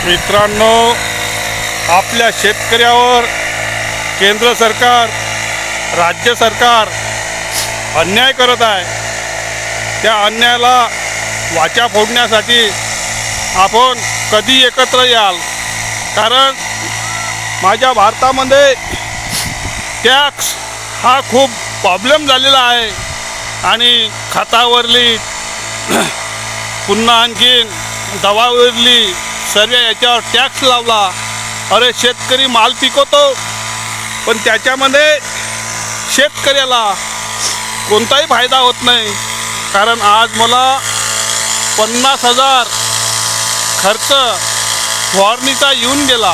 मित्रांनो, आपल्या शेतकऱ्यावर केंद्र सरकार, राज्य सरकार अन्याय करत आहे। त्या अन्यायाला वाचा फोडण्यासाठी आपण कधी एकत्र याल, कारण माझ्या भारतामध्ये टॅक्स हा खूप प्रॉब्लेम झालेला आहे आणि खतावरली पुन्हा आणखीन दवावरली सर्व याच्यावर टॅक्स लावला। अरे शेतकरी माल पिकवतो, पण त्याच्यामध्ये शेतकऱ्याला कोणताही फायदा होत नाही। कारण आज मला 50,000 खर्च फवारणीचा येऊन गेला।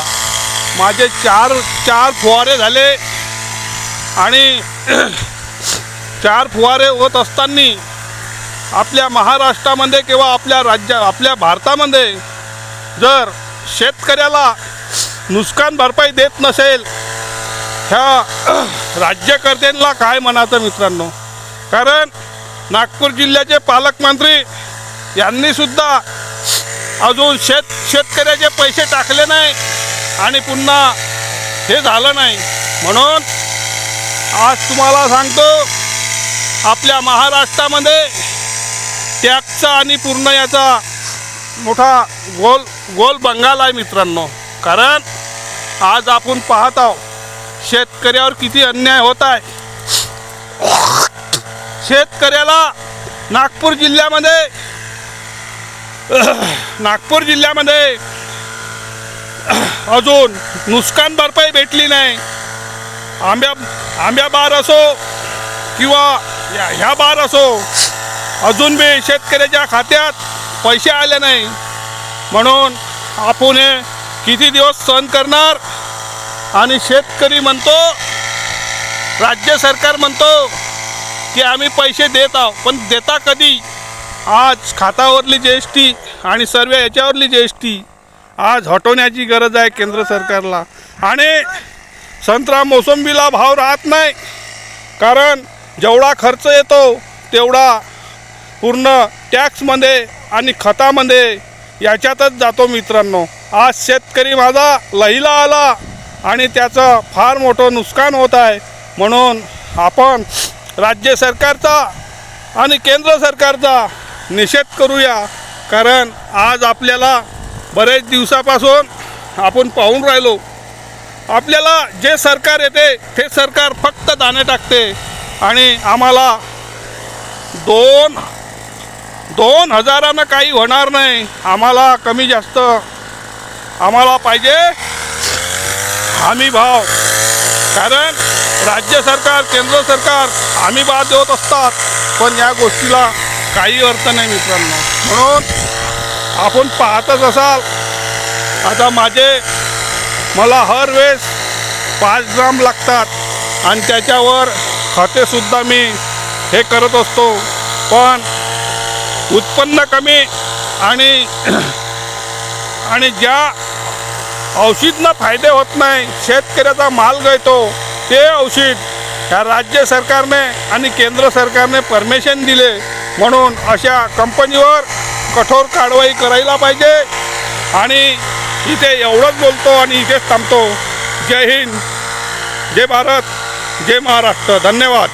माझे चार फवारे झाले आणि 4 फवारे होत असताना आपल्या महाराष्ट्रामध्ये किंवा आपल्या भारतामध्ये जर शेतकऱ्याला नुकसान भरपाई देत नसेल, ह्या राज्यकर्त्यांना काय म्हणायचं मित्रांनो। कारण नागपूर जिल्ह्याचे पालकमंत्री यांनी सुद्धा अजून शेतकऱ्याचे पैसे टाकले नाही आणि पुन्हा हे झालं नाही। म्हणून आज तुम्हाला सांगतो, आपल्या महाराष्ट्रामध्ये टॅक्सचा आणि पूर्ण याचा मोठा गोल बंगाल आहे मित्रांनो। कारण आज आपण पाहत आहोत शेतकऱ्यावर किती अन्याय होत आहे। शेतकऱ्याला नागपूर जिल्ह्यामध्ये अजून नुकसान भरपाई भेटली नाही। आंब्या बार असो किंवा ह्या बार असो, अजून बी शेतकऱ्याच्या खात्यात पैसे आले नाही। म्हणून आपण हे किती दिवस सहन करणार। आणि शेतकरी म्हणतो, राज्य सरकार म्हणतो की आम्ही पैसे देत आहोत, पण देता कधी? आज खातावरली GST आणि सर्व याच्यावरली GST आज हटवण्याची गरज आहे केंद्र सरकारला। आणि संत्रा मोसंबीला भाव राहत नाही, कारण जेवढा खर्च येतो तेवढा पूर्ण टॅक्समध्ये आणि खतामध्ये याच्यातच जातो मित्रांनो। आज शेतकरी माझा लहीला आला आणि त्याचं फार मोठं नुकसान होत आहे। म्हणून आपण राज्य सरकारचा आणि केंद्र सरकारचा निषेध करूया। कारण आज आपल्याला बरेच दिवसापासून आपण पाहून राहिलो, आपल्याला जे सरकार येते ते सरकार फक्त दाणे टाकते आणि आम्हाला 2,000 काही होणार नाही। आम्हाला कमी जास्त आम्हाला पाहिजे हमी भाव। कारण राज्य सरकार, केंद्र सरकार हमी भाव देत असतात, पण या गोष्टीला काही अर्थ नाही मित्रांनो। म्हणून आपण पाहतच असाल, आता मला हर वेळेस 5 ग्राम लागतात आणि त्याच्यावर खतेसुद्धा मी हे करत असतो, पण उत्पन्न कमी आणि ज्या औषधांना फायदे होत नाही, शेतकऱ्याचा माल गळतो, ते औषध ह्या राज्य सरकारने आणि केंद्र सरकारने परमिशन दिले। म्हणून अशा कंपनीवर कठोर कारवाई करायला पाहिजे। आणि इथे एवढंच बोलतो आणि इथेच थांबतो। जय हिंद, जय भारत, जय महाराष्ट्र। धन्यवाद।